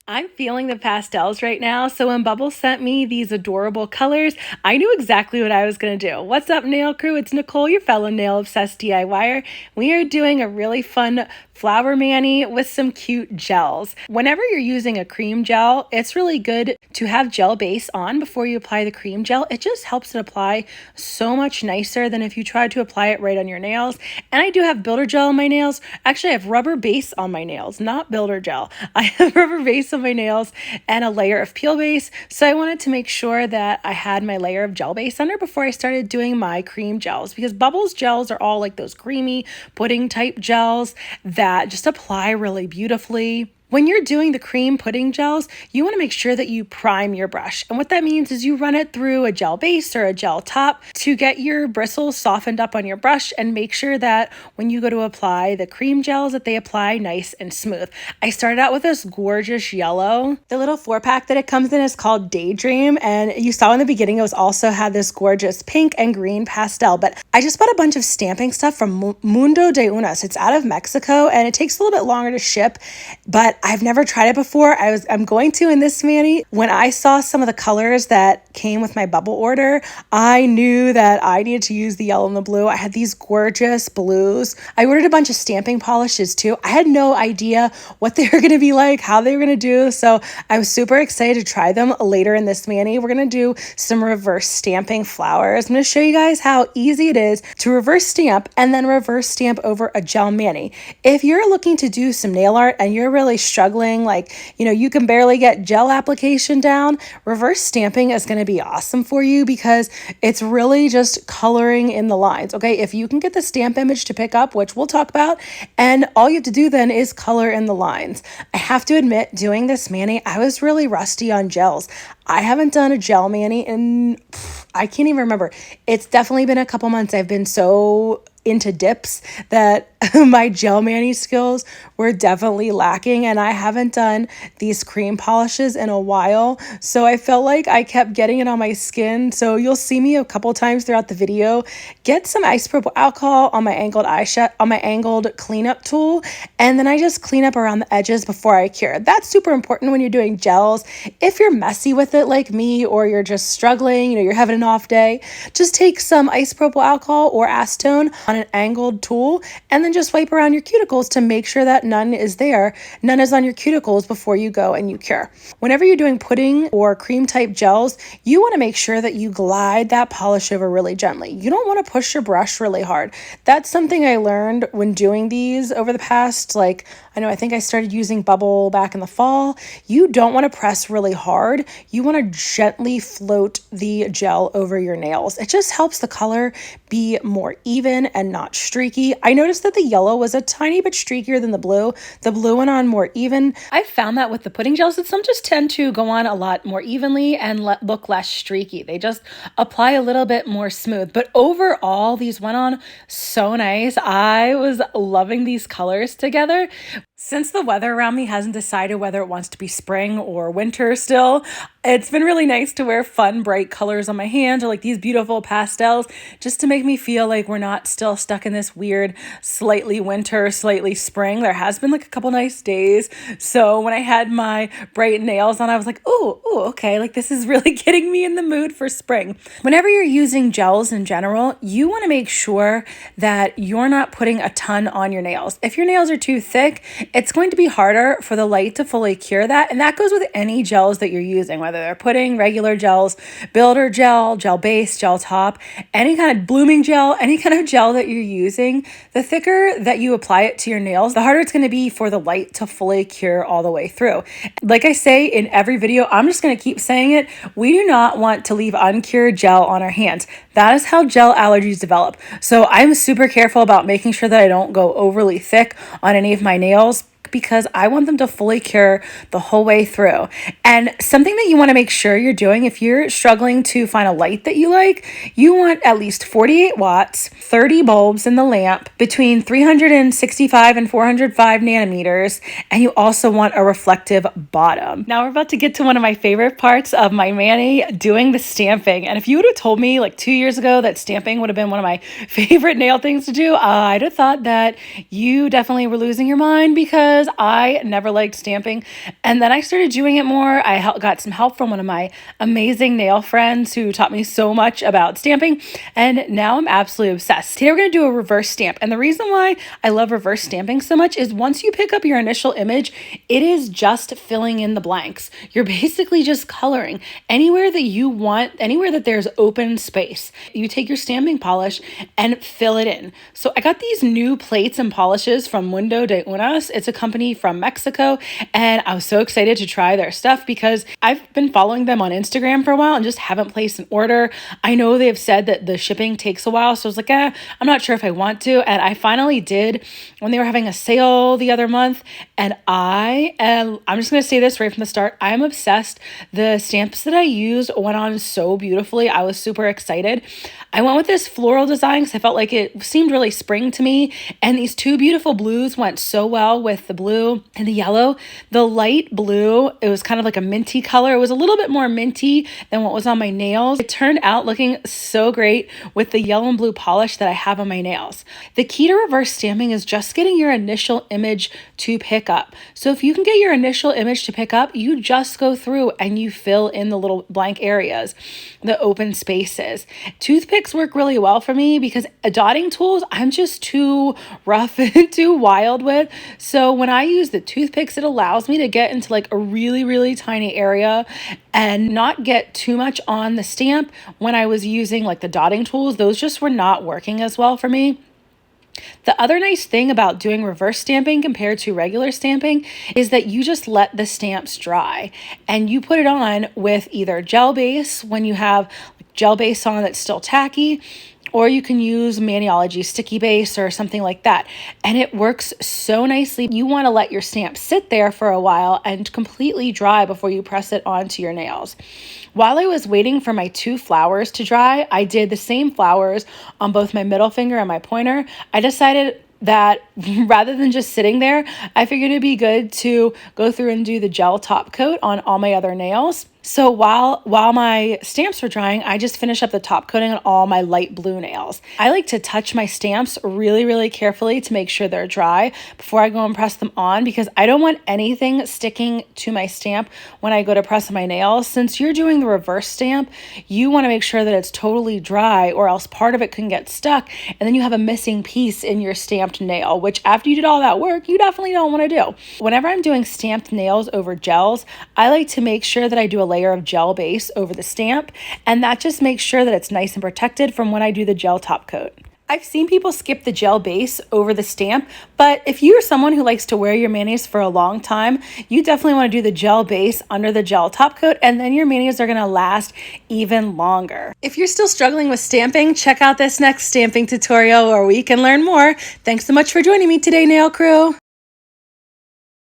I'm feeling the pastels right now, so when Bubble sent me these adorable colors, I knew exactly what I was going to do. What's up, nail crew? It's Nicole, your fellow nail-obsessed DIYer. We are doing a really fun flower mani with some cute gels. Whenever you're using a cream gel, it's really good to have gel base on before you apply the cream gel. It just helps it apply so much nicer than if you try to apply it right on your nails. And I do have builder gel on my nails. Actually, I have rubber base on my nails, not builder gel. I have rubber base on my nails and a layer of peel base. So I wanted to make sure that I had my layer of gel base under before I started doing my cream gels, because Bubbles gels are all like those creamy pudding type gels that just apply really beautifully. When you're doing the cream pudding gels, you want to make sure that you prime your brush. And what that means is you run it through a gel base or a gel top to get your bristles softened up on your brush and make sure that when you go to apply the cream gels that they apply nice and smooth. I started out with this gorgeous yellow. The little 4-pack that it comes in is called Daydream, and you saw in the beginning it was also had this gorgeous pink and green pastel, but I just bought a bunch of stamping stuff from Mundo De Unas. It's out of Mexico and it takes a little bit longer to ship, but I've never tried it before. I'm going to in this mani. When I saw some of the colors that came with my Bubble order, I knew that I needed to use the yellow and the blue. I had these gorgeous blues. I ordered a bunch of stamping polishes too. I had no idea what they were going to be like, how they were going to do. So I was super excited to try them later in this mani. We're going to do some reverse stamping flowers. I'm going to show you guys how easy it is to reverse stamp and then reverse stamp over a gel mani. If you're looking to do some nail art and you're really struggling, like, you can barely get gel application down, reverse stamping is going to be awesome for you because it's really just coloring in the lines. Okay, if you can get the stamp image to pick up, which we'll talk about, and all you have to do then is color in the lines. I have to admit, doing this mani, I was really rusty on gels. I haven't done a gel mani in, I can't even remember. It's definitely been a couple months. I've been so into dips that my gel mani skills were definitely lacking, and I haven't done these cream polishes in a while, so I felt like I kept getting it on my skin. So you'll see me a couple times throughout the video get some isopropyl alcohol on my angled eyeshadow, on my angled cleanup tool, and then I just clean up around the edges before I cure. That's super important when you're doing gels. If you're messy with it like me, or you're just struggling, you're having an off day, just take some isopropyl alcohol or acetone on an angled tool and then just wipe around your cuticles to make sure that none is there. None is on your cuticles before you go and you cure. Whenever you're doing pudding or cream type gels, you want to make sure that you glide that polish over really gently. You don't want to push your brush really hard. That's something I learned when doing these over the past, I think I started using Bubble back in the fall. You don't want to press really hard. You want to gently float the gel over your nails. It just helps the color be more even and not streaky. I noticed that the yellow was a tiny bit streakier than the blue. The blue went on more even. I found that with the pudding gels that some just tend to go on a lot more evenly and look less streaky. They just apply a little bit more smooth. But overall, these went on so nice. I was loving these colors together. Since the weather around me hasn't decided whether it wants to be spring or winter still, it's been really nice to wear fun, bright colors on my hands, or like these beautiful pastels, just to make me feel like we're not still stuck in this weird, slightly winter, slightly spring. There has been a couple nice days. So when I had my bright nails on, I was like, oh, okay, this is really getting me in the mood for spring. Whenever you're using gels in general, you want to make sure that you're not putting a ton on your nails. If your nails are too thick, it's going to be harder for the light to fully cure that. And that goes with any gels that you're using, whether they're pudding, regular gels, builder gel, gel base, gel top, any kind of blooming gel, any kind of gel that you're using. The thicker that you apply it to your nails, the harder it's going to be for the light to fully cure all the way through. Like I say in every video, I'm just going to keep saying it. We do not want to leave uncured gel on our hands. That is how gel allergies develop. So I'm super careful about making sure that I don't go overly thick on any of my nails, because I want them to fully cure the whole way through. And something that you want to make sure you're doing if you're struggling to find a light that you like, you want at least 48 watts, 30 bulbs in the lamp, between 365 and 405 nanometers, and you also want a reflective bottom. Now we're about to get to one of my favorite parts of my mani, doing the stamping. And if you would have told me 2 years ago that stamping would have been one of my favorite nail things to do, I'd have thought that you definitely were losing your mind, because because I never liked stamping. And then I started doing it more. I got some help from one of my amazing nail friends who taught me so much about stamping. And now I'm absolutely obsessed. Today we're going to do a reverse stamp. And the reason why I love reverse stamping so much is once you pick up your initial image, it is just filling in the blanks. You're basically just coloring anywhere that you want, anywhere that there's open space. You take your stamping polish and fill it in. So I got these new plates and polishes from Mundo De Unas. It's a company from Mexico, and I was so excited to try their stuff because I've been following them on Instagram for a while and just haven't placed an order. I know they've said that the shipping takes a while, so I was like, I'm not sure if I want to, and I finally did when they were having a sale the other month, and I'm just going to say this right from the start, I am obsessed. The stamps that I used went on so beautifully. I was super excited. I went with this floral design because I felt like it seemed really spring to me, and these two beautiful blues went so well with the blue and the yellow. The light blue, it was kind of like a minty color. It was a little bit more minty than what was on my nails. It turned out looking so great with the yellow and blue polish that I have on my nails. The key to reverse stamping is just getting your initial image to pick up. So if you can get your initial image to pick up, you just go through and you fill in the little blank areas, the open spaces. Toothpicks work really well for me because dotting tools, I'm just too rough and too wild with. So when I use the toothpicks, it allows me to get into like a really, really tiny area and not get too much on the stamp. When I was using like the dotting tools, those just were not working as well for me. The other nice thing about doing reverse stamping compared to regular stamping is that you just let the stamps dry and you put it on with either gel base when you have gel base on that's still tacky, or you can use Maniology sticky base or something like that. And it works so nicely. You want to let your stamp sit there for a while and completely dry before you press it onto your nails. While I was waiting for my two flowers to dry, I did the same flowers on both my middle finger and my pointer. I decided that rather than just sitting there, I figured it'd be good to go through and do the gel top coat on all my other nails. So while my stamps were drying, I just finished up the top coating on all my light blue nails. I like to touch my stamps really, really carefully to make sure they're dry before I go and press them on because I don't want anything sticking to my stamp when I go to press my nails. Since you're doing the reverse stamp, you want to make sure that it's totally dry or else part of it can get stuck and then you have a missing piece in your stamped nail, which after you did all that work, you definitely don't want to do. Whenever I'm doing stamped nails over gels, I like to make sure that I do a layer of gel base over the stamp, and that just makes sure that it's nice and protected from when I do the gel top coat. I've seen people skip the gel base over the stamp, but if you're someone who likes to wear your manis for a long time, you definitely want to do the gel base under the gel top coat, and then your manis are going to last even longer. If you're still struggling with stamping, check out this next stamping tutorial where we can learn more. Thanks so much for joining me today, Nail Crew.